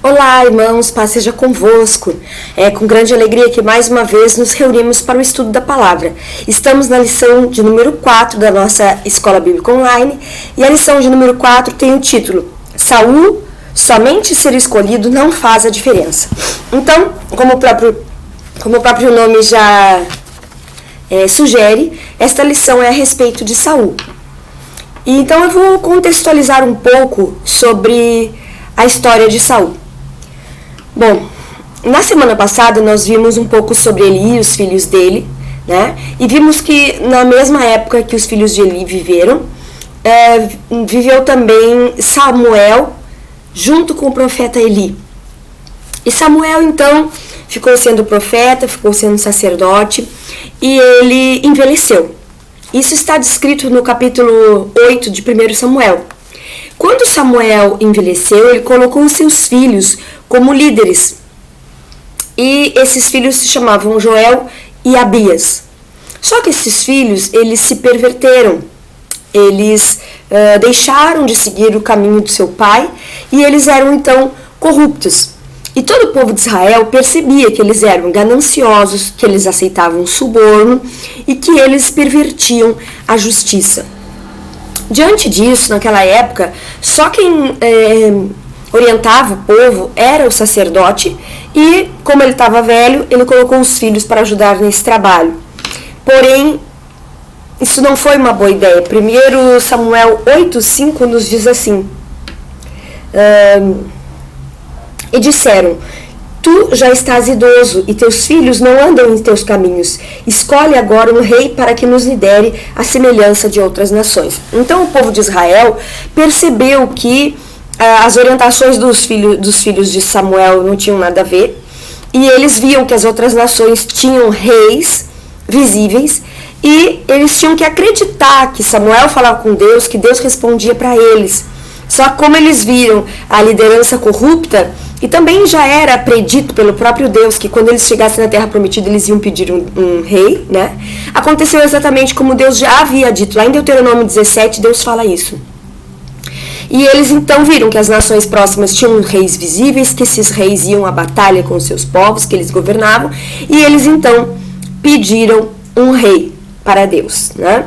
Olá, irmãos, paz seja convosco. É com grande alegria que mais uma vez nos reunimos para o estudo da palavra. Estamos na lição de número 4 da nossa Escola Bíblica Online e a lição de número 4 tem o título Saul, somente ser escolhido não faz a diferença. Então, como o próprio nome já sugere, esta lição é a respeito de Saul. E então eu vou contextualizar um pouco sobre a história de Saul. Bom, na semana passada nós vimos um pouco sobre Eli e os filhos dele, né? E vimos que na mesma época que os filhos de Eli viveram, viveu também Samuel junto com o profeta Eli. E Samuel então ficou sendo profeta, ficou sendo sacerdote e ele envelheceu. Isso está descrito no capítulo 8 de 1 Samuel. Quando Samuel envelheceu, ele colocou os seus filhos como líderes. E esses filhos se chamavam Joel e Abias. Só que esses filhos, eles se perverteram. Eles deixaram de seguir o caminho do seu pai e eles eram então corruptos. E todo o povo de Israel percebia que eles eram gananciosos, que eles aceitavam suborno e que eles pervertiam a justiça. Diante disso, naquela época, só quem orientava o povo era o sacerdote e, como ele estava velho, ele colocou os filhos para ajudar nesse trabalho. Porém, isso não foi uma boa ideia. 1 Samuel 8,5 nos diz assim: e disseram: tu já estás idoso e teus filhos não andam em teus caminhos. Escolhe agora um rei para que nos lidere à semelhança de outras nações. Então o povo de Israel percebeu que as orientações dos filhos de Samuel não tinham nada a ver. E eles viam que as outras nações tinham reis visíveis. E eles tinham que acreditar que Samuel falava com Deus, que Deus respondia para eles. Só que como eles viram a liderança corrupta, e também já era predito pelo próprio Deus que quando eles chegassem na Terra Prometida eles iam pedir um rei, né? Aconteceu exatamente como Deus já havia dito. Lá em Deuteronômio 17, Deus fala isso. E eles então viram que as nações próximas tinham reis visíveis, que esses reis iam à batalha com os seus povos, que eles governavam, e eles então pediram um rei para Deus, né?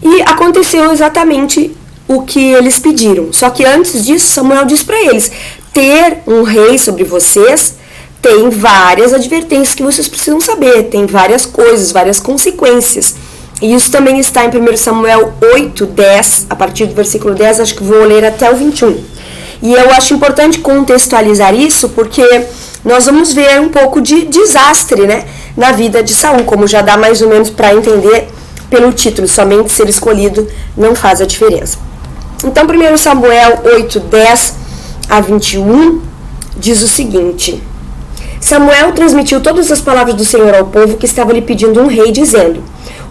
E aconteceu exatamente o que eles pediram. Só que antes disso, Samuel disse para eles: ter um rei sobre vocês tem várias advertências que vocês precisam saber, tem várias coisas, várias consequências. E isso também está em 1 Samuel 8, 10, a partir do versículo 10, acho que vou ler até o 21. E eu acho importante contextualizar isso porque nós vamos ver um pouco de desastre, né, na vida de Saul, como já dá mais ou menos para entender pelo título, somente ser escolhido não faz a diferença. Então 1 Samuel 8, 10 a 21 diz o seguinte: Samuel transmitiu todas as palavras do Senhor ao povo que estava lhe pedindo um rei, dizendo: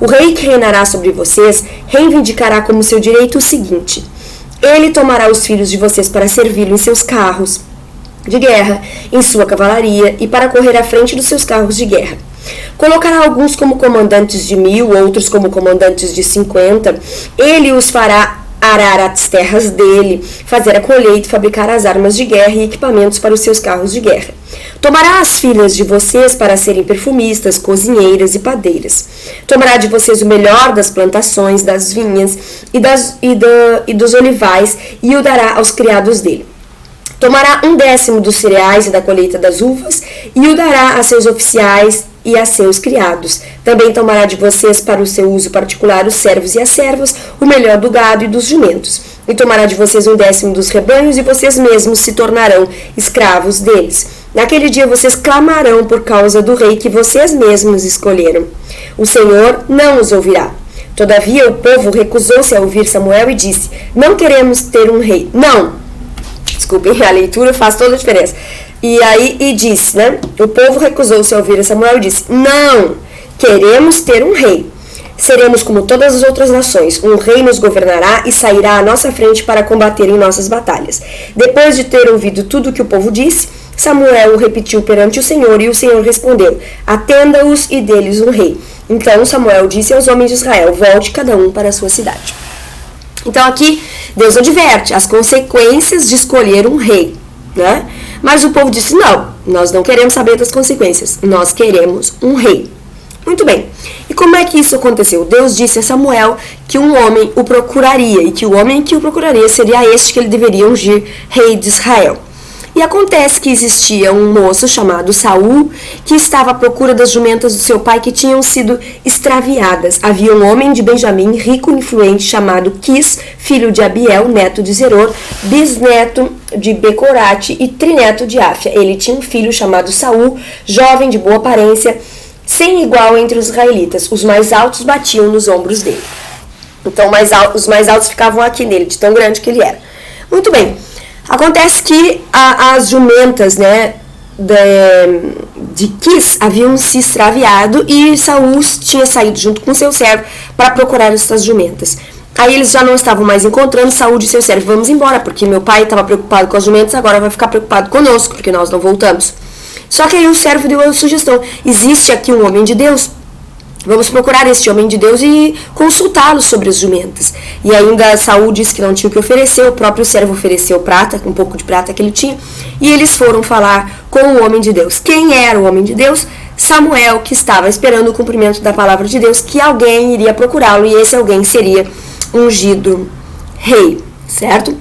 o rei que reinará sobre vocês reivindicará como seu direito o seguinte: ele tomará os filhos de vocês para servi-lo em seus carros de guerra, em sua cavalaria e para correr à frente dos seus carros de guerra. Colocará alguns como comandantes de 1000, outros como comandantes de 50. Ele os fará arar as terras dele, fazer a colheita, fabricar as armas de guerra e equipamentos para os seus carros de guerra. Tomará as filhas de vocês para serem perfumistas, cozinheiras e padeiras. Tomará de vocês o melhor das plantações, das vinhas e dos olivais e o dará aos criados dele. Tomará 1/10 dos cereais e da colheita das uvas e o dará a seus oficiais e a seus criados. Também tomará de vocês para o seu uso particular os servos e as servas, o melhor do gado e dos jumentos. E tomará de vocês 1/10 dos rebanhos e vocês mesmos se tornarão escravos deles. Naquele dia vocês clamarão por causa do rei que vocês mesmos escolheram. O Senhor não os ouvirá. Todavia o povo recusou-se a ouvir Samuel e disse: não queremos ter um rei. Não! Desculpem, a leitura faz toda a diferença. E disse, né? O povo recusou-se a ouvir Samuel e disse: não, queremos ter um rei. Seremos como todas as outras nações. Um rei nos governará e sairá à nossa frente para combater em nossas batalhas. Depois de ter ouvido tudo o que o povo disse, Samuel o repetiu perante o Senhor e o Senhor respondeu: atenda-os e dê-lhes um rei. Então Samuel disse aos homens de Israel: volte cada um para a sua cidade. Então aqui Deus adverte as consequências de escolher um rei, né? Mas o povo disse, não, nós não queremos saber das consequências, nós queremos um rei. Muito bem, e como é que isso aconteceu? Deus disse a Samuel que um homem o procuraria, e que o homem que o procuraria seria este que ele deveria ungir rei de Israel. E acontece que existia um moço chamado Saul, que estava à procura das jumentas do seu pai que tinham sido extraviadas. Havia um homem de Benjamim, rico e influente, chamado Quis, filho de Abiel, neto de Zeror, bisneto de Becorate e trineto de Áfia. Ele tinha um filho chamado Saul, jovem de boa aparência, sem igual entre os israelitas. Os mais altos batiam nos ombros dele. Então os mais altos ficavam aqui nele, de tão grande que ele era. Muito bem. Acontece que as jumentas, né, de Quis haviam se extraviado e Saul tinha saído junto com seu servo para procurar essas jumentas. Aí eles já não estavam mais encontrando. Saul disse ao seu servo, vamos embora, porque meu pai estava preocupado com as jumentas, agora vai ficar preocupado conosco, porque nós não voltamos. Só que aí o servo deu a sugestão, existe aqui um homem de Deus, vamos procurar esse homem de Deus e consultá-lo sobre as jumentas. E ainda Saul disse que não tinha o que oferecer, o próprio servo ofereceu prata, um pouco de prata que ele tinha, e eles foram falar com o homem de Deus. Quem era o homem de Deus? Samuel, que estava esperando o cumprimento da palavra de Deus, que alguém iria procurá-lo, e esse alguém seria ungido rei, certo?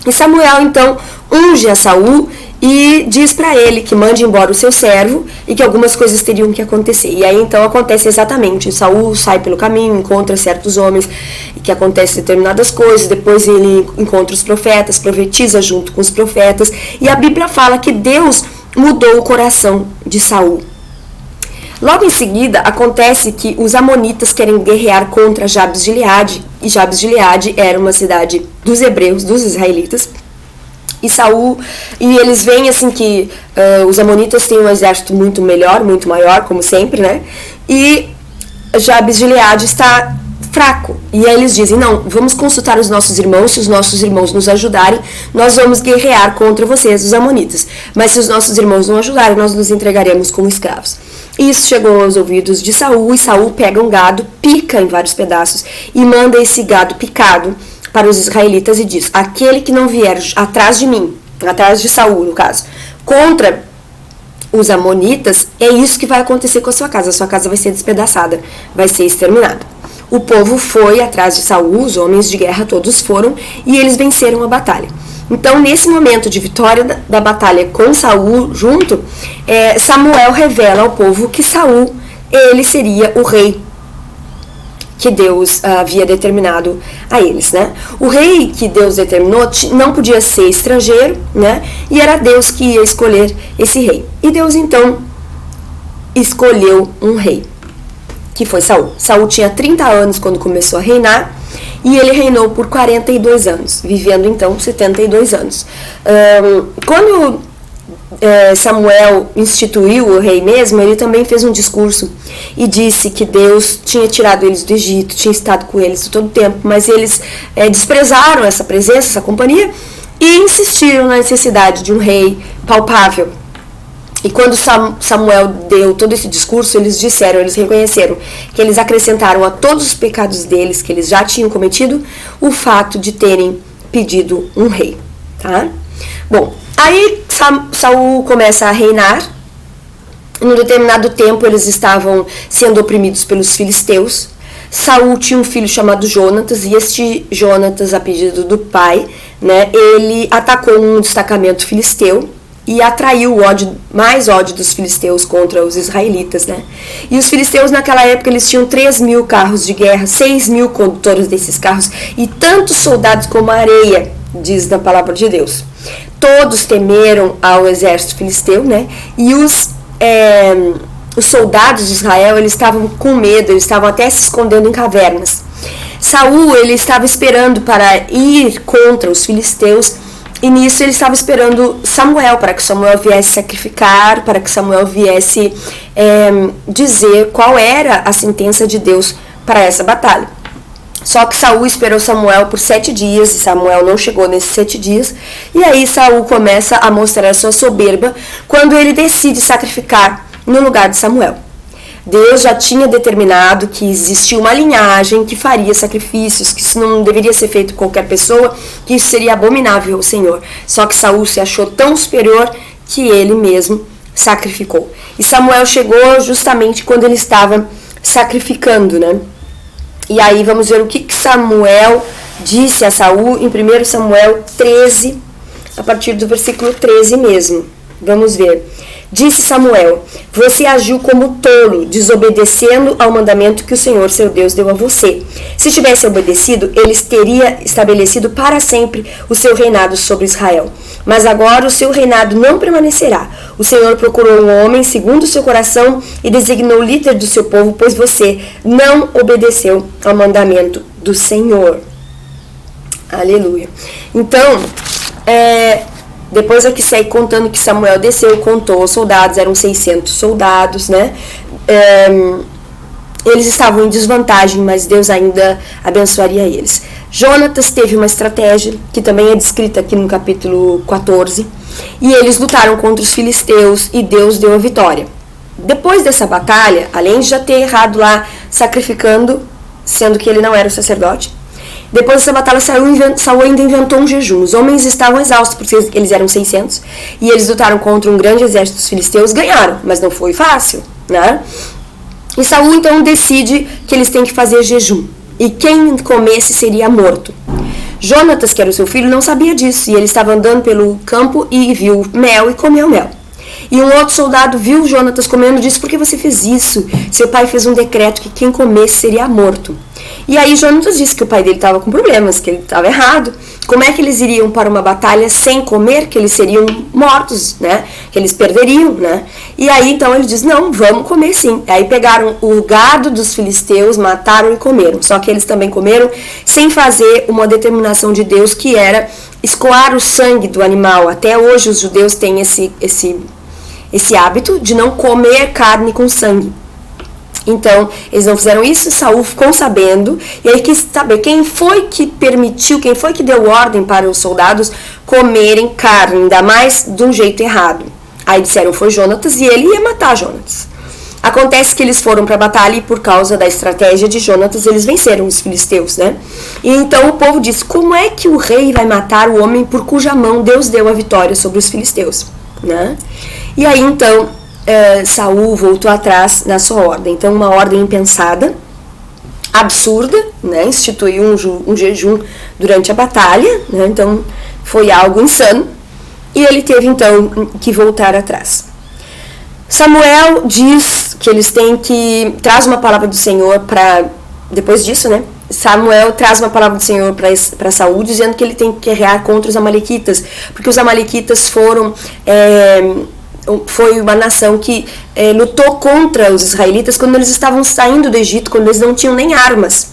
E Samuel, então, unge a Saul e diz para ele que mande embora o seu servo e que algumas coisas teriam que acontecer. E aí então acontece exatamente, Saul sai pelo caminho, encontra certos homens e que acontecem determinadas coisas, depois ele encontra os profetas, profetiza junto com os profetas, e a Bíblia fala que Deus mudou o coração de Saul. Logo em seguida, acontece que os amonitas querem guerrear contra Jabes de Gileade, e Jabes de Gileade era uma cidade dos hebreus, dos israelitas, e Saul, e eles veem assim que os amonitas têm um exército muito melhor, muito maior, como sempre, né? E Jabes de Gileade está fraco. E aí eles dizem, não, vamos consultar os nossos irmãos, se os nossos irmãos nos ajudarem, nós vamos guerrear contra vocês, os amonitas. Mas se os nossos irmãos não ajudarem, nós nos entregaremos como escravos. Isso chegou aos ouvidos de Saul, e Saul pega um gado, pica em vários pedaços, e manda esse gado picado para os israelitas e diz, aquele que não vier atrás de mim, atrás de Saul no caso, contra os amonitas, é isso que vai acontecer com a sua casa vai ser despedaçada, vai ser exterminada. O povo foi atrás de Saul, os homens de guerra todos foram, e eles venceram a batalha. Então, nesse momento de vitória da batalha com Saul junto, Samuel revela ao povo que Saul, ele seria o rei que Deus havia determinado a eles, né? O rei que Deus determinou não podia ser estrangeiro, né? E era Deus que ia escolher esse rei. E Deus, então, escolheu um rei, que foi Saul. Saul tinha 30 anos quando começou a reinar, e ele reinou por 42 anos, vivendo, então, 72 anos. Quando Samuel instituiu o rei mesmo, ele também fez um discurso e disse que Deus tinha tirado eles do Egito, tinha estado com eles todo o tempo, mas eles desprezaram essa presença, essa companhia, e insistiram na necessidade de um rei palpável. E quando Samuel deu todo esse discurso, eles reconheceram que eles acrescentaram a todos os pecados deles, que eles já tinham cometido, o fato de terem pedido um rei, tá? Bom, aí Saul começa a reinar. Num determinado tempo eles estavam sendo oprimidos pelos filisteus. Saul tinha um filho chamado Jonatas, e este Jonatas, a pedido do pai, né, ele atacou um destacamento filisteu e atraiu mais ódio dos filisteus contra os israelitas, né? E os filisteus naquela época eles tinham 3.000 carros de guerra, 6.000 condutores desses carros e tantos soldados como a areia, diz na palavra de Deus. Todos temeram ao exército filisteu, né? E os soldados de Israel, eles estavam com medo, eles estavam até se escondendo em cavernas. Saul, ele estava esperando para ir contra os filisteus, e nisso ele estava esperando Samuel, para que Samuel viesse sacrificar, para que Samuel viesse dizer qual era a sentença de Deus para essa batalha. Só que Saul esperou Samuel por 7 dias, e Samuel não chegou nesses 7 dias, e aí Saul começa a mostrar a sua soberba quando ele decide sacrificar no lugar de Samuel. Deus já tinha determinado que existia uma linhagem que faria sacrifícios, que isso não deveria ser feito com qualquer pessoa, que isso seria abominável ao Senhor. Só que Saul se achou tão superior que ele mesmo sacrificou. E Samuel chegou justamente quando ele estava sacrificando, né? E aí vamos ver o que Samuel disse a Saul em 1 Samuel 13, a partir do versículo 13 mesmo. Vamos ver. Disse Samuel: você agiu como tolo, desobedecendo ao mandamento que o Senhor, seu Deus, deu a você. Se tivesse obedecido, ele teria estabelecido para sempre o seu reinado sobre Israel. Mas agora o seu reinado não permanecerá. O Senhor procurou um homem segundo o seu coração e designou líder do seu povo, pois você não obedeceu ao mandamento do Senhor. Aleluia. Então, depois aqui segue contando que Samuel desceu, contou os soldados, eram 600 soldados, né? Eles estavam em desvantagem, mas Deus ainda abençoaria eles. Jonatas teve uma estratégia, que também é descrita aqui no capítulo 14, e eles lutaram contra os filisteus e Deus deu a vitória. Depois dessa batalha, além de já ter errado lá sacrificando, sendo que ele não era o sacerdote, depois dessa batalha, Saul ainda inventou um jejum. Os homens estavam exaustos, porque eles eram 600, e eles lutaram contra um grande exército dos filisteus, ganharam, mas não foi fácil, né? E Saul então decide que eles têm que fazer jejum, e quem comesse seria morto. Jonatas, que era o seu filho, não sabia disso, e ele estava andando pelo campo e viu mel e comeu mel. E um outro soldado viu Jonatas comendo e disse: por que você fez isso? Seu pai fez um decreto que quem comesse seria morto. E aí Jonatas disse que o pai dele estava com problemas, que ele estava errado. Como é que eles iriam para uma batalha sem comer? Que eles seriam mortos, né? Que eles perderiam, né? E aí então ele diz: não, vamos comer sim. Aí pegaram o gado dos filisteus, mataram e comeram. Só que eles também comeram sem fazer uma determinação de Deus, que era escoar o sangue do animal. Até hoje os judeus têm esse hábito de não comer carne com sangue. Então, eles não fizeram isso, Saul ficou sabendo, e aí quis saber quem foi que permitiu, quem foi que deu ordem para os soldados comerem carne, ainda mais de um jeito errado. Aí disseram, foi Jonatas, e ele ia matar Jonatas. Acontece que eles foram para a batalha e por causa da estratégia de Jonatas, eles venceram os filisteus, né? E então o povo disse: como é que o rei vai matar o homem por cuja mão Deus deu a vitória sobre os filisteus, né? E aí então Saul voltou atrás na sua ordem. Então, uma ordem impensada, absurda, né? Instituiu um jejum durante a batalha, né? Então foi algo insano, e ele teve então que voltar atrás. Samuel diz que eles têm que traz uma palavra do Senhor para depois disso, né? Samuel traz uma palavra do Senhor para Saul, dizendo que ele tem que guerrear contra os amalequitas, porque os amalequitas foi uma nação que lutou contra os israelitas quando eles estavam saindo do Egito, quando eles não tinham nem armas.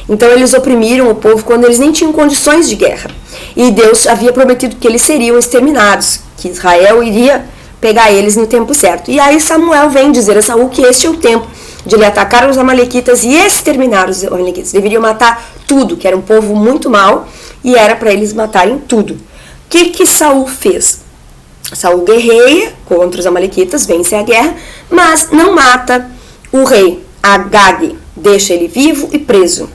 Então eles oprimiram o povo quando eles nem tinham condições de guerra. E Deus havia prometido que eles seriam exterminados, que Israel iria pegar eles no tempo certo. E aí Samuel vem dizer a Saul que este é o tempo de ele atacar os amalequitas e exterminar os amalequitas. Deveriam matar tudo, que era um povo muito mau, e era para eles matarem tudo. O que Saul fez? Saul guerreia contra os amalequitas, vence a guerra, mas não mata o rei Agag, deixa ele vivo e preso.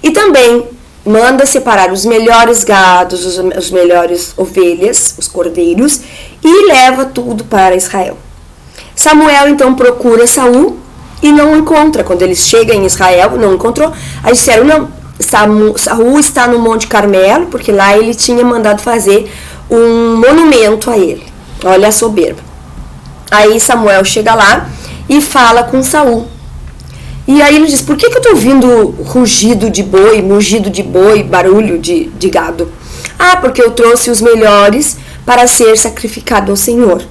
E também manda separar os melhores gados, os melhores ovelhas, os cordeiros, e leva tudo para Israel. Samuel então procura Saul e não encontra. Quando ele chega em Israel, não encontrou. Aí disseram, não, Saul está no Monte Carmelo, porque lá ele tinha mandado fazer um monumento a ele. Olha a soberba. Aí Samuel chega lá e fala com Saul. E aí ele diz: por que eu estou ouvindo rugido de boi, mugido de boi, barulho de gado? Ah, porque eu trouxe os melhores para ser sacrificado ao Senhor.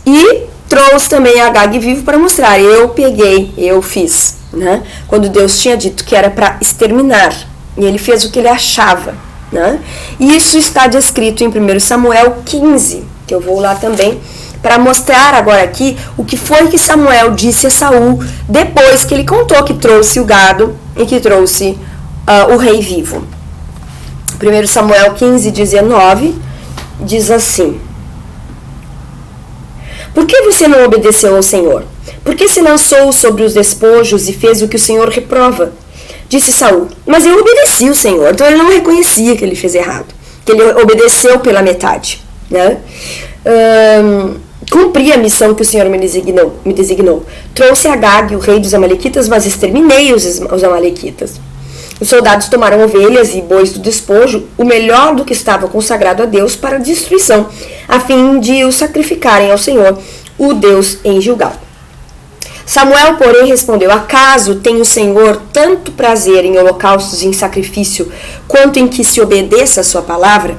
E trouxe também Agag vivo para mostrar: eu peguei, eu fiz, né? Quando Deus tinha dito que era para exterminar, e ele fez o que ele achava, né? E isso está descrito em 1 Samuel 15, que eu vou lá também, para mostrar agora aqui o que foi que Samuel disse a Saul depois que ele contou que trouxe o gado e que trouxe o rei vivo. 1 Samuel 15, 19, diz assim: por que você não obedeceu ao Senhor? Por que se lançou sobre os despojos e fez o que o Senhor reprova? Disse Saul: mas eu obedeci o Senhor. Então ele não reconhecia que ele fez errado, que ele obedeceu pela metade, né? Cumpri a missão que o Senhor me designou. Trouxe Agag, o rei dos Amalequitas, mas exterminei os Amalequitas. Os soldados tomaram ovelhas e bois do despojo, o melhor do que estava consagrado a Deus, para destruição, a fim de o sacrificarem ao Senhor, o Deus em Gilgal. Samuel, porém, respondeu: acaso tem o Senhor tanto prazer em holocaustos e em sacrifício, quanto em que se obedeça a sua palavra?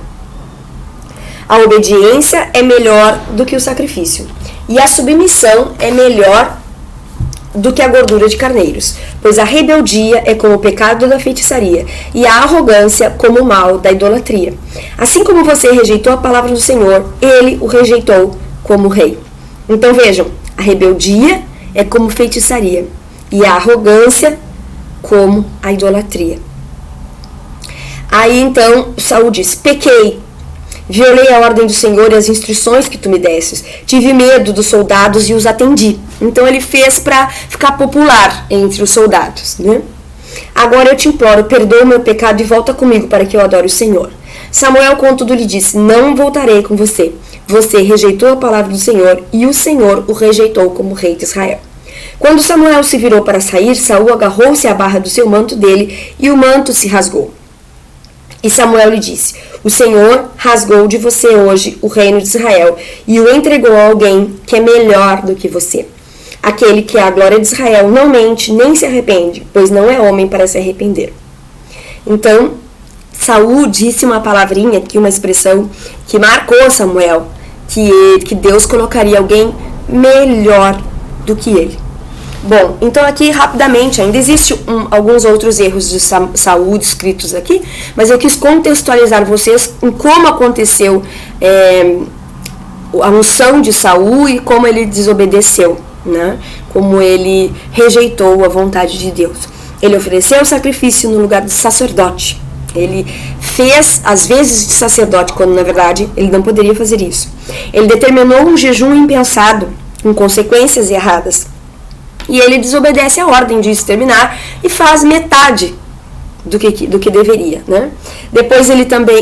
A obediência é melhor do que o sacrifício, e a submissão é melhor do que a gordura de carneiros, pois a rebeldia é como o pecado da feitiçaria, e a arrogância como o mal da idolatria. Assim como você rejeitou a palavra do Senhor, ele o rejeitou como rei. Então vejam, a rebeldia é como feitiçaria, e a arrogância como a idolatria. Aí então Saul diz: pequei, violei a ordem do Senhor e as instruções que tu me desses. Tive medo dos soldados e os atendi. Então ele fez para ficar popular entre os soldados, né? Agora eu te imploro, perdoa o meu pecado e volta comigo para que eu adore o Senhor. Samuel, contudo, lhe disse: não voltarei com você. Você rejeitou a palavra do Senhor e o Senhor o rejeitou como rei de Israel. Quando Samuel se virou para sair, Saul agarrou-se à barra do seu manto dele e o manto se rasgou. E Samuel lhe disse: o Senhor rasgou de você hoje o reino de Israel e o entregou a alguém que é melhor do que você. Aquele que é a glória de Israel não mente nem se arrepende, pois não é homem para se arrepender. Então, Saul disse uma palavrinha aqui, uma expressão que marcou Samuel, que Deus colocaria alguém melhor do que ele. Bom, então aqui rapidamente, ainda existem alguns outros erros de Saul descritos aqui, mas eu quis contextualizar vocês em como aconteceu a unção de Saul e como ele desobedeceu, né? Como ele rejeitou a vontade de Deus. Ele ofereceu o sacrifício no lugar de sacerdote. Ele fez às vezes de sacerdote, quando na verdade ele não poderia fazer isso. Ele determinou um jejum impensado, com consequências erradas. E ele desobedece a ordem de exterminar e faz metade do que deveria, né? Depois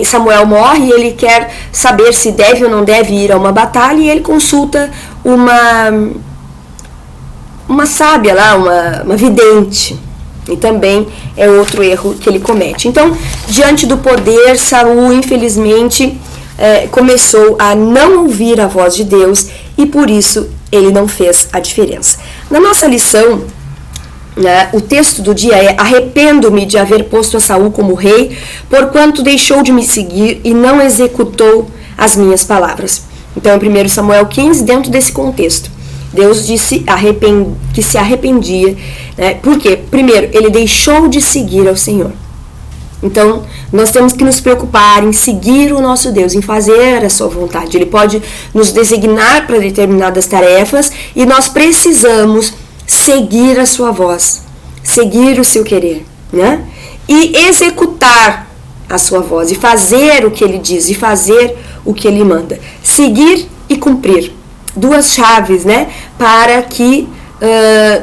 Samuel morre e ele quer saber se deve ou não deve ir a uma batalha, e ele consulta uma sábia lá, uma vidente. E também é outro erro que ele comete. Então, diante do poder, Saul, infelizmente, começou a não ouvir a voz de Deus, e por isso ele não fez a diferença. Na nossa lição, né, o texto do dia é: arrependo-me de haver posto a Saul como rei, porquanto deixou de me seguir e não executou as minhas palavras. Então, em 1 Samuel 15, dentro desse contexto, Deus disse que se arrependia, né? Porque, primeiro, ele deixou de seguir ao Senhor. Então, nós temos que nos preocupar em seguir o nosso Deus, em fazer a sua vontade. Ele pode nos designar para determinadas tarefas e nós precisamos seguir a sua voz, seguir o seu querer, né? E executar a sua voz, e fazer o que ele diz, e fazer o que ele manda. Seguir e cumprir. Duas chaves, né? Para que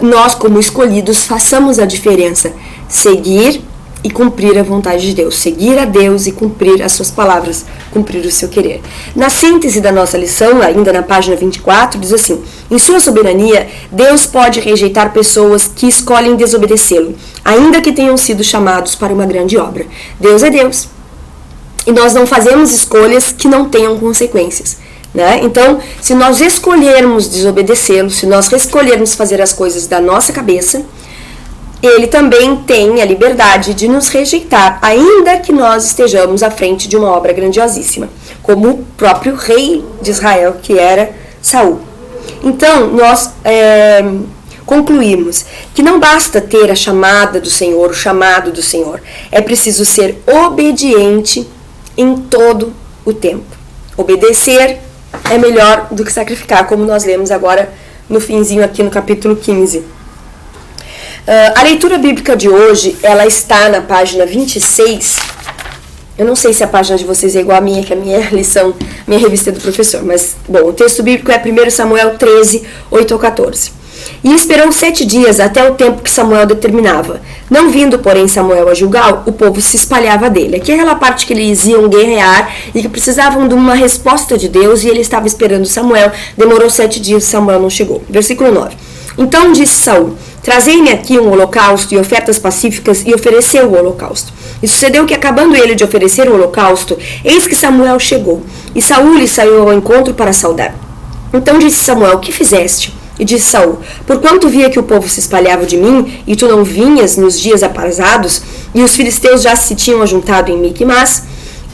nós, como escolhidos, façamos a diferença. Seguir e cumprir a vontade de Deus, seguir a Deus e cumprir as suas palavras, cumprir o seu querer. Na síntese da nossa lição, ainda na página 24, diz assim: em sua soberania, Deus pode rejeitar pessoas que escolhem desobedecê-lo, ainda que tenham sido chamados para uma grande obra. Deus é Deus, e nós não fazemos escolhas que não tenham consequências, né? Então, se nós escolhermos desobedecê-lo, se nós escolhermos fazer as coisas da nossa cabeça, ele também tem a liberdade de nos rejeitar, ainda que nós estejamos à frente de uma obra grandiosíssima, como o próprio rei de Israel, que era Saul. Então, nós concluímos que não basta ter a chamada do Senhor, o chamado do Senhor. É preciso ser obediente em todo o tempo. Obedecer é melhor do que sacrificar, como nós lemos agora no finzinho aqui no capítulo 15. A leitura bíblica de hoje, ela está na página 26. Eu não sei se a página de vocês é igual a minha, que é a minha lição, minha revista do professor. Mas, bom, o texto bíblico é 1 Samuel 13, 8 ao 14. E esperou 7 dias até o tempo que Samuel determinava. Não vindo, porém, Samuel a Gilgal, o povo se espalhava dele. Aqui é aquela parte que eles iam guerrear e que precisavam de uma resposta de Deus, e ele estava esperando Samuel. Demorou 7 dias e Samuel não chegou. Versículo 9. Então disse Saul: trazei-me aqui um holocausto e ofertas pacíficas, e ofereceu o holocausto. E sucedeu que, acabando ele de oferecer o holocausto, eis que Samuel chegou, e Saul lhe saiu ao encontro para saudar. Então disse Samuel: que fizeste? E disse Saul: porquanto via que o povo se espalhava de mim, e tu não vinhas nos dias aprazados, e os filisteus já se tinham ajuntado em Miquimás,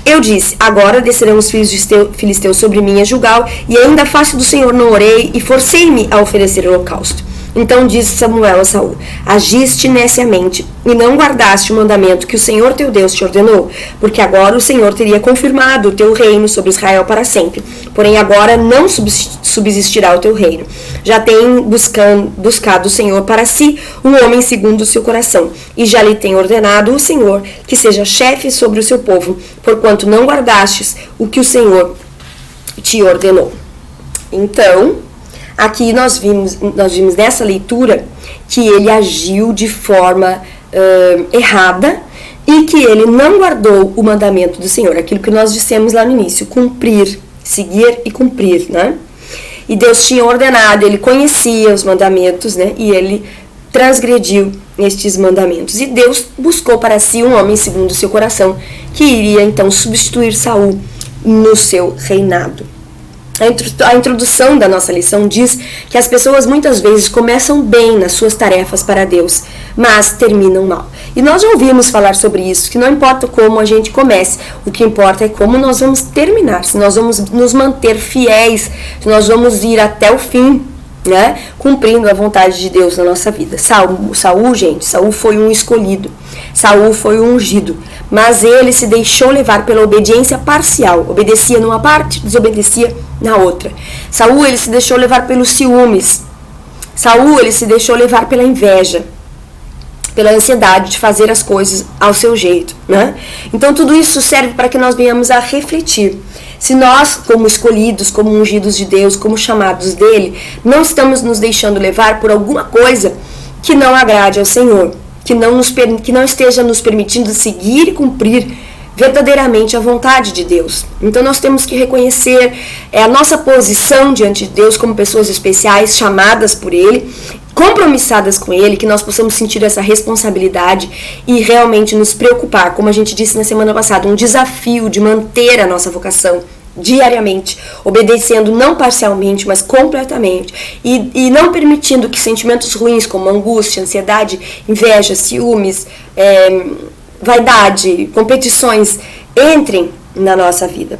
eu disse: agora descerão os filhos de filisteus sobre mim a Gilgal, e ainda a face do Senhor não orei, e forcei-me a oferecer holocausto. Então disse Samuel a Saul: agiste neciamente, e não guardaste o mandamento que o Senhor teu Deus te ordenou, porque agora o Senhor teria confirmado o teu reino sobre Israel para sempre. Porém agora não subsistirá o teu reino. Já tem buscado o Senhor para si um homem segundo o seu coração, e já lhe tem ordenado o Senhor que seja chefe sobre o seu povo, porquanto não guardastes o que o Senhor te ordenou. Então, aqui nós vimos nessa leitura que ele agiu de forma errada e que ele não guardou o mandamento do Senhor, aquilo que nós dissemos lá no início, cumprir, seguir e cumprir, né? E Deus tinha ordenado, ele conhecia os mandamentos, né? E ele transgrediu estes mandamentos. E Deus buscou para si um homem segundo o seu coração, que iria então substituir Saul no seu reinado. A introdução da nossa lição diz que as pessoas muitas vezes começam bem nas suas tarefas para Deus, mas terminam mal. E nós já ouvimos falar sobre isso, que não importa como a gente comece, o que importa é como nós vamos terminar, se nós vamos nos manter fiéis, se nós vamos ir até o fim, né, cumprindo a vontade de Deus na nossa vida. Saul foi um escolhido, Saul foi um ungido, mas ele se deixou levar pela obediência parcial, obedecia numa parte, desobedecia na outra. Saul, ele se deixou levar pelos ciúmes, Saul, ele se deixou levar pela inveja, pela ansiedade de fazer as coisas ao seu jeito, né? Então tudo isso serve para que nós venhamos a refletir. Se nós, como escolhidos, como ungidos de Deus, como chamados dele, não estamos nos deixando levar por alguma coisa que não agrade ao Senhor, que não esteja nos permitindo seguir e cumprir verdadeiramente a vontade de Deus. Então nós temos que reconhecer a nossa posição diante de Deus como pessoas especiais, chamadas por ele, compromissadas com ele, que nós possamos sentir essa responsabilidade e realmente nos preocupar, como a gente disse na semana passada, um desafio de manter a nossa vocação diariamente, obedecendo não parcialmente, mas completamente, e não permitindo que sentimentos ruins como angústia, ansiedade, inveja, ciúmes, vaidade, competições entrem na nossa vida.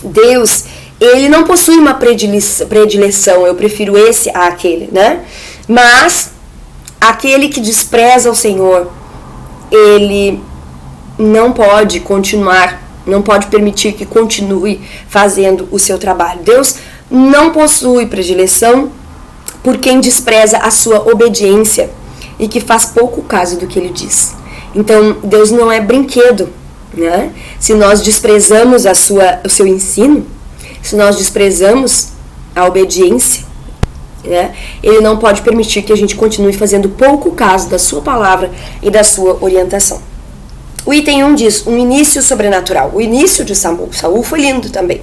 Deus, ele não possui uma predileção, eu prefiro esse a aquele, né? Mas aquele que despreza o Senhor, ele não pode continuar, não pode permitir que continue fazendo o seu trabalho. Deus não possui predileção por quem despreza a sua obediência e que faz pouco caso do que ele diz. Então, Deus não é brinquedo, né? Se nós desprezamos o seu ensino, se nós desprezamos a obediência, né, ele não pode permitir que a gente continue fazendo pouco caso da sua palavra e da sua orientação. O item 1 diz, um início sobrenatural. O início de Saul foi lindo também.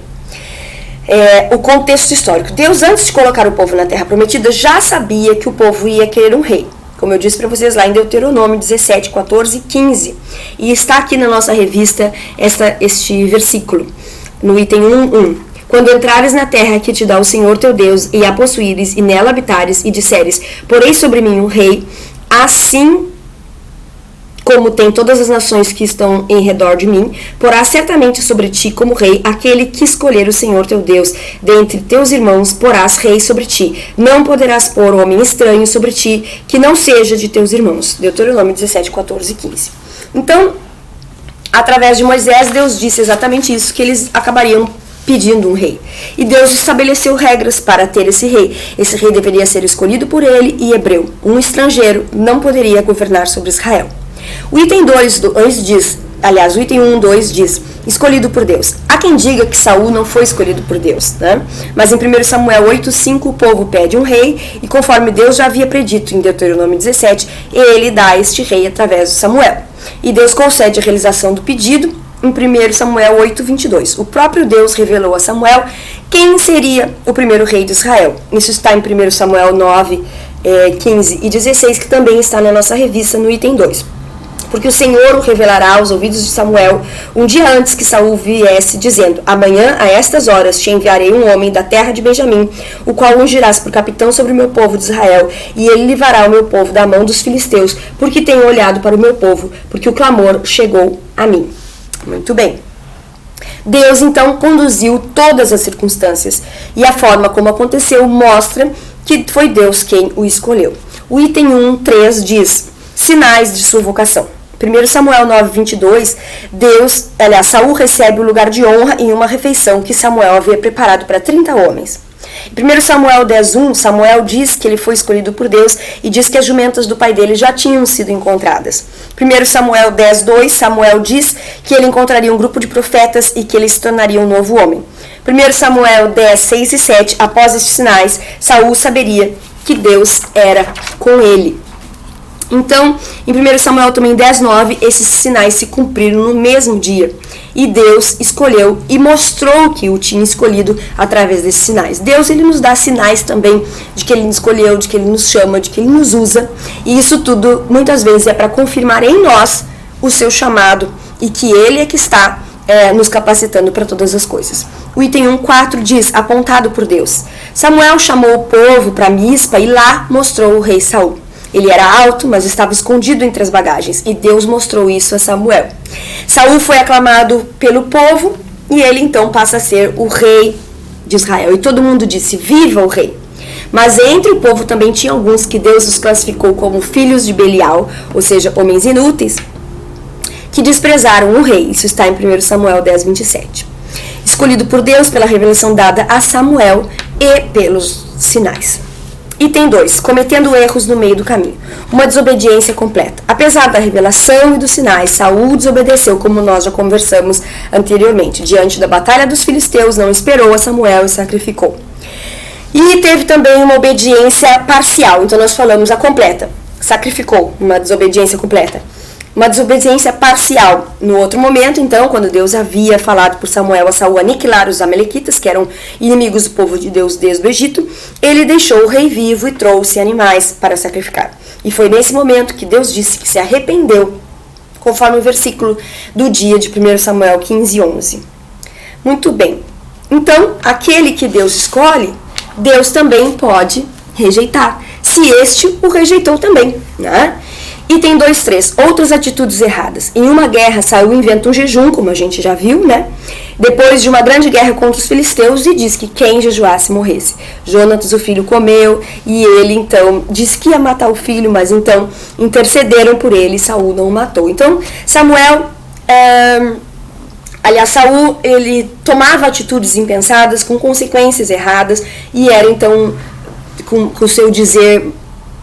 O contexto histórico. Deus, antes de colocar o povo na terra prometida, já sabia que o povo ia querer um rei. Como eu disse para vocês lá em Deuteronômio 17, 14 e 15. E está aqui na nossa revista este versículo, no item 1:1. Quando entrares na terra que te dá o Senhor teu Deus, e a possuíres, e nela habitares, e disseres, porei sobre mim um rei, assim como tem todas as nações que estão em redor de mim, porá certamente sobre ti como rei aquele que escolher o Senhor teu Deus. Dentre teus irmãos porás rei sobre ti. Não poderás pôr homem estranho sobre ti, que não seja de teus irmãos. Deuteronômio 17, 14 e 15. Então, através de Moisés, Deus disse exatamente isso, que eles acabariam pedindo um rei. E Deus estabeleceu regras para ter esse rei. Esse rei deveria ser escolhido por ele e hebreu. Um estrangeiro não poderia governar sobre Israel. O item 2 do antes diz, aliás, o item 1, 2 diz, escolhido por Deus. Há quem diga que Saul não foi escolhido por Deus, né? Mas em 1 Samuel 8:5 o povo pede um rei, e conforme Deus já havia predito em Deuteronômio 17, ele dá este rei através de Samuel. E Deus concede a realização do pedido em 1 Samuel 8:22. O próprio Deus revelou a Samuel quem seria o primeiro rei de Israel. Isso está em 1 Samuel 9, 15 e 16, que também está na nossa revista no item 2. Porque o Senhor o revelará aos ouvidos de Samuel um dia antes que Saul viesse, dizendo, amanhã, a estas horas, te enviarei um homem da terra de Benjamim, o qual ungirás por capitão sobre o meu povo de Israel, e ele livrará o meu povo da mão dos filisteus, porque tenho olhado para o meu povo, porque o clamor chegou a mim. Muito bem. Deus, então, conduziu todas as circunstâncias, e a forma como aconteceu mostra que foi Deus quem o escolheu. O item 1:3 diz, sinais de sua vocação. 1 Samuel 9:22, Saul recebe o lugar de honra em uma refeição que Samuel havia preparado para 30 homens. Em 1 Samuel 10:1, Samuel diz que ele foi escolhido por Deus e diz que as jumentas do pai dele já tinham sido encontradas. 1 Samuel 10:2, Samuel diz que ele encontraria um grupo de profetas e que ele se tornaria um novo homem. 1 Samuel 10:6 e 7, após estes sinais, Saul saberia que Deus era com ele. Então, em 1 Samuel também 10:9, esses sinais se cumpriram no mesmo dia. E Deus escolheu e mostrou que o tinha escolhido através desses sinais. Deus, ele nos dá sinais também de que ele nos escolheu, de que ele nos chama, de que ele nos usa. E isso tudo, muitas vezes, é para confirmar em nós o seu chamado e que ele é que está nos capacitando para todas as coisas. O item 1:4 diz, apontado por Deus. Samuel chamou o povo para Mispa e lá mostrou o rei Saul. Ele era alto, mas estava escondido entre as bagagens, e Deus mostrou isso a Samuel. Saul foi aclamado pelo povo, e ele então passa a ser o rei de Israel. E todo mundo disse, viva o rei! Mas entre o povo também tinha alguns que Deus os classificou como filhos de Belial, ou seja, homens inúteis, que desprezaram o rei. Isso está em 1 Samuel 10:27. Escolhido por Deus pela revelação dada a Samuel e pelos sinais. Item 2. Cometendo erros no meio do caminho. Uma desobediência completa. Apesar da revelação e dos sinais, Saul desobedeceu, como nós já conversamos anteriormente. Diante da batalha dos filisteus, não esperou a Samuel e sacrificou. E teve também uma obediência parcial. Então nós falamos a completa. Sacrificou, uma desobediência completa. Uma desobediência parcial. No outro momento, então, quando Deus havia falado por Samuel a Saul aniquilar os amalequitas, que eram inimigos do povo de Deus desde o Egito, ele deixou o rei vivo e trouxe animais para sacrificar. E foi nesse momento que Deus disse que se arrependeu, conforme o versículo do dia de 1 Samuel 15:11. Muito bem. Então, aquele que Deus escolhe, Deus também pode rejeitar, se este o rejeitou também, né? Item 2:3. Outras atitudes erradas. Em uma guerra, Saul inventa um jejum, como a gente já viu, né? Depois de uma grande guerra contra os filisteus, e diz que quem jejuasse morresse. Jonatas, o filho, comeu, e ele então disse que ia matar o filho, mas então intercederam por ele e Saul não o matou. Então, Saul, ele tomava atitudes impensadas, com consequências erradas, e era então, com o seu dizer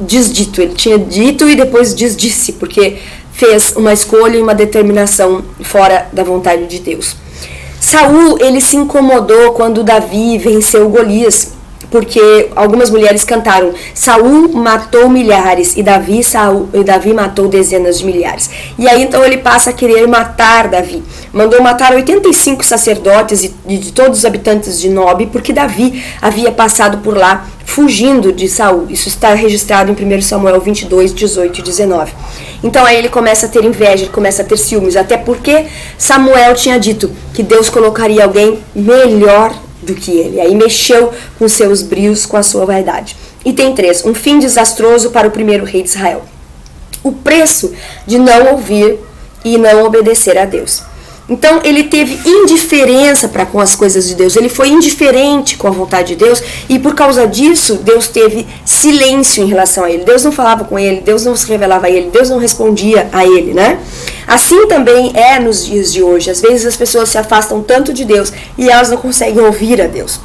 desdito, ele tinha dito e depois desdisse, porque fez uma escolha e uma determinação fora da vontade de Deus. Saul, ele se incomodou quando Davi venceu Golias, porque algumas mulheres cantaram, Saul matou milhares e Davi matou dezenas de milhares. E aí então ele passa a querer matar Davi. Mandou matar 85 sacerdotes e de todos os habitantes de Nob, porque Davi havia passado por lá fugindo de Saul. Isso está registrado em 1 Samuel 22, 18 e 19. Então aí ele começa a ter inveja, ele começa a ter ciúmes, até porque Samuel tinha dito que Deus colocaria alguém melhor do que ele. Aí mexeu com seus brios, com a sua vaidade. Item 3. Um fim desastroso para o primeiro rei de Israel. O preço de não ouvir e não obedecer a Deus. Então ele teve indiferença para com as coisas de Deus, ele foi indiferente com a vontade de Deus, e por causa disso Deus teve silêncio em relação a ele. Deus não falava com ele, Deus não se revelava a ele, Deus não respondia a ele, né? Assim também é nos dias de hoje. Às vezes as pessoas se afastam tanto de Deus e elas não conseguem ouvir a Deus.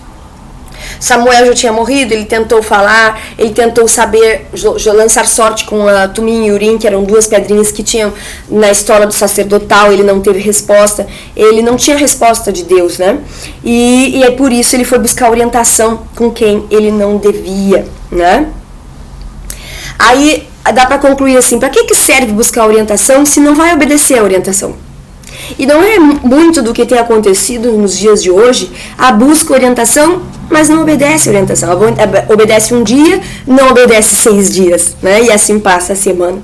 Samuel já tinha morrido, ele tentou falar, ele tentou saber, lançar sorte com a Tumim e Urim, que eram duas pedrinhas que tinham na estola do sacerdotal, ele não teve resposta, ele não tinha resposta de Deus, né? E é por isso ele foi buscar orientação com quem ele não devia, né? Aí dá para concluir assim, para que serve buscar orientação se não vai obedecer a orientação? E não é muito do que tem acontecido nos dias de hoje, a busca orientação, mas não obedece a orientação. Obedece um dia, não obedece 6 dias, né? E assim passa a semana.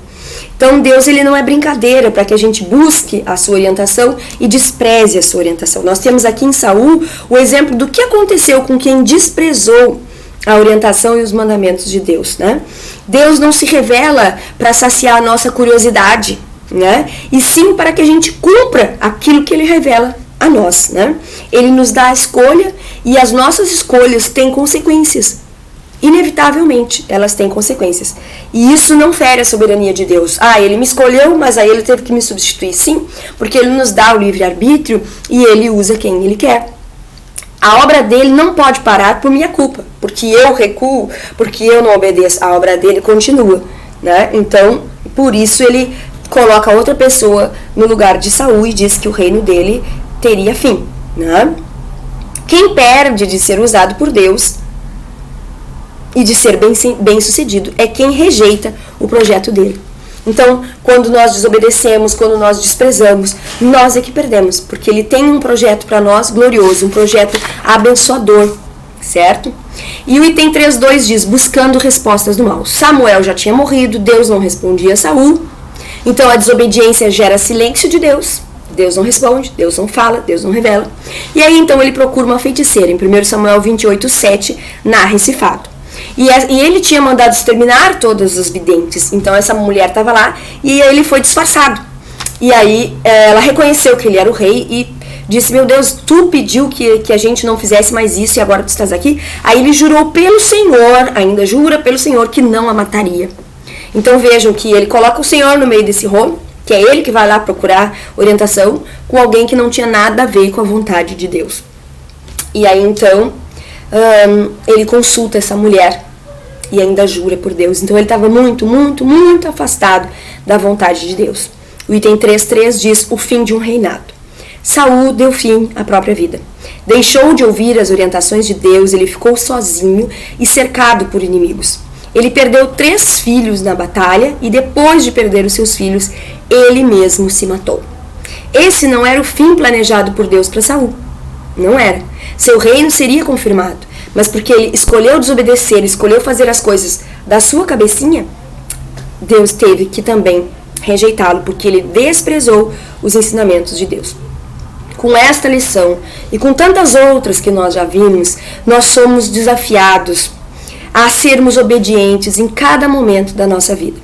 Então Deus, ele não é brincadeira para que a gente busque a sua orientação e despreze a sua orientação. Nós temos aqui em Saul o exemplo do que aconteceu com quem desprezou a orientação e os mandamentos de Deus, né? Deus não se revela para saciar a nossa curiosidade, né? E sim para que a gente cumpra aquilo que ele revela a nós, né? Ele nos dá a escolha e as nossas escolhas têm consequências. Inevitavelmente, elas têm consequências. E isso não fere a soberania de Deus. Ele me escolheu, mas aí ele teve que me substituir. Sim, porque ele nos dá o livre-arbítrio e ele usa quem ele quer. A obra dele não pode parar por minha culpa, porque eu recuo, porque eu não obedeço. A obra dele continua, né? Então, por isso ele coloca outra pessoa no lugar de Saul e diz que o reino dele teria fim, né? Quem perde de ser usado por Deus e de ser bem sucedido é quem rejeita o projeto dele. Então, quando nós desobedecemos, quando nós desprezamos, nós é que perdemos, porque ele tem um projeto para nós glorioso, um projeto abençoador, certo? E o item 3.2 diz, buscando respostas do mal. Samuel já tinha morrido, Deus não respondia a Saul, então a desobediência gera silêncio de Deus. Deus não responde, Deus não fala, Deus não revela. E aí então ele procura uma feiticeira. Em 1 Samuel 28:7 narra esse fato. E ele tinha mandado exterminar todos os videntes. Então essa mulher estava lá e ele foi disfarçado. E aí ela reconheceu que ele era o rei e disse, meu Deus, tu pediu que a gente não fizesse mais isso e agora tu estás aqui? Aí ele jurou pelo Senhor, ainda jura pelo Senhor que não a mataria. Então vejam que ele coloca o Senhor no meio desse rolo, que é ele que vai lá procurar orientação com alguém que não tinha nada a ver com a vontade de Deus. E aí então ele consulta essa mulher e ainda jura por Deus. Então ele estava muito, muito, muito afastado da vontade de Deus. O item 3.3 diz o fim de um reinado. Saul deu fim à própria vida. Deixou de ouvir as orientações de Deus, ele ficou sozinho e cercado por inimigos. Ele perdeu 3 filhos na batalha e depois de perder os seus filhos, ele mesmo se matou. Esse não era o fim planejado por Deus para Saul. Não era. Seu reino seria confirmado, mas porque ele escolheu desobedecer, escolheu fazer as coisas da sua cabecinha, Deus teve que também rejeitá-lo, porque ele desprezou os ensinamentos de Deus. Com esta lição e com tantas outras que nós já vimos, nós somos desafiados a sermos obedientes em cada momento da nossa vida.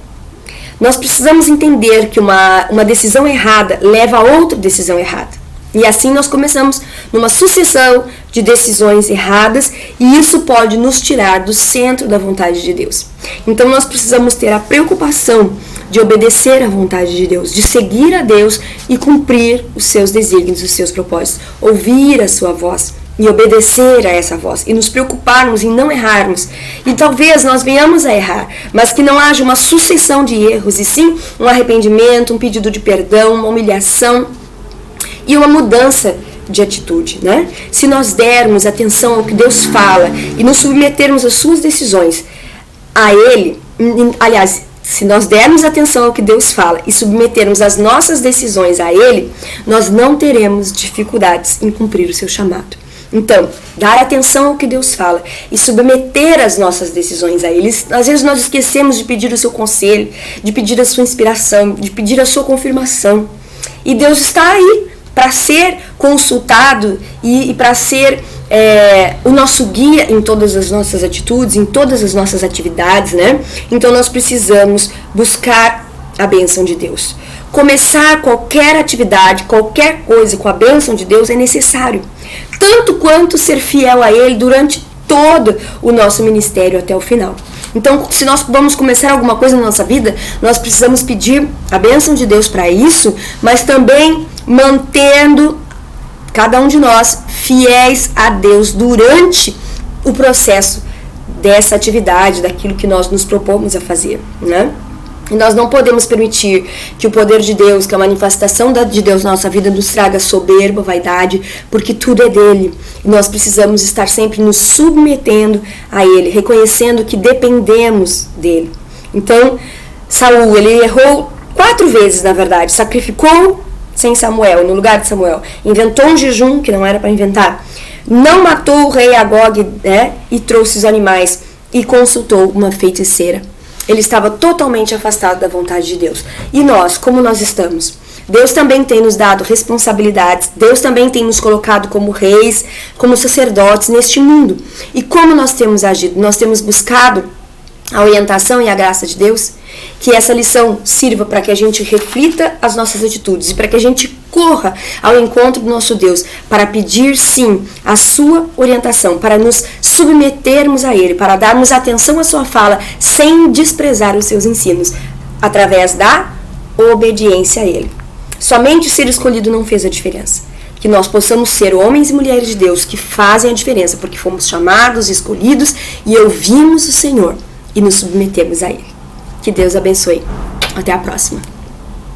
Nós precisamos entender que uma decisão errada leva a outra decisão errada. E assim nós começamos numa sucessão de decisões erradas e isso pode nos tirar do centro da vontade de Deus. Então nós precisamos ter a preocupação de obedecer à vontade de Deus, de seguir a Deus e cumprir os seus desígnios, os seus propósitos, ouvir a sua voz e obedecer a essa voz e nos preocuparmos em não errarmos. E talvez nós venhamos a errar, mas que não haja uma sucessão de erros e sim um arrependimento, um pedido de perdão, uma humilhação e uma mudança de atitude, né? Se nós dermos atenção ao que Deus fala e nos submetermos às suas decisões a Ele, aliás, se nós dermos atenção ao que Deus fala e submetermos as nossas decisões a Ele, nós não teremos dificuldades em cumprir o seu chamado. Então, dar atenção ao que Deus fala e submeter as nossas decisões a Ele. Às vezes nós esquecemos de pedir o seu conselho, de pedir a sua inspiração, de pedir a sua confirmação. E Deus está aí para ser consultado e para ser o nosso guia em todas as nossas atitudes, em todas as nossas atividades, né? Então nós precisamos buscar a bênção de Deus. Começar qualquer atividade, qualquer coisa com a bênção de Deus é necessário. Tanto quanto ser fiel a Ele durante todo o nosso ministério até o final. Então, se nós vamos começar alguma coisa na nossa vida, nós precisamos pedir a bênção de Deus para isso, mas também mantendo cada um de nós fiéis a Deus durante o processo dessa atividade, daquilo que nós nos propomos a fazer, né? E nós não podemos permitir que o poder de Deus, que a manifestação de Deus na nossa vida nos traga soberba, vaidade, porque tudo é dele. E nós precisamos estar sempre nos submetendo a ele, reconhecendo que dependemos dele. Então, Saul, ele errou 4 vezes, na verdade. Sacrificou sem Samuel, no lugar de Samuel. Inventou um jejum que não era para inventar. Não matou o rei Agog, né, e trouxe os animais. E consultou uma feiticeira. Ele estava totalmente afastado da vontade de Deus. E nós, como nós estamos? Deus também tem nos dado responsabilidades. Deus também tem nos colocado como reis, como sacerdotes neste mundo. E como nós temos agido? Nós temos buscado a orientação e a graça de Deus, que essa lição sirva para que a gente reflita as nossas atitudes e para que a gente corra ao encontro do nosso Deus para pedir sim a sua orientação, para nos submetermos a Ele, para darmos atenção à sua fala sem desprezar os seus ensinos, através da obediência a Ele. Somente o ser escolhido não fez a diferença. Que nós possamos ser homens e mulheres de Deus que fazem a diferença, porque fomos chamados, escolhidos e ouvimos o Senhor e nos submetemos a Ele. Que Deus abençoe. Até a próxima.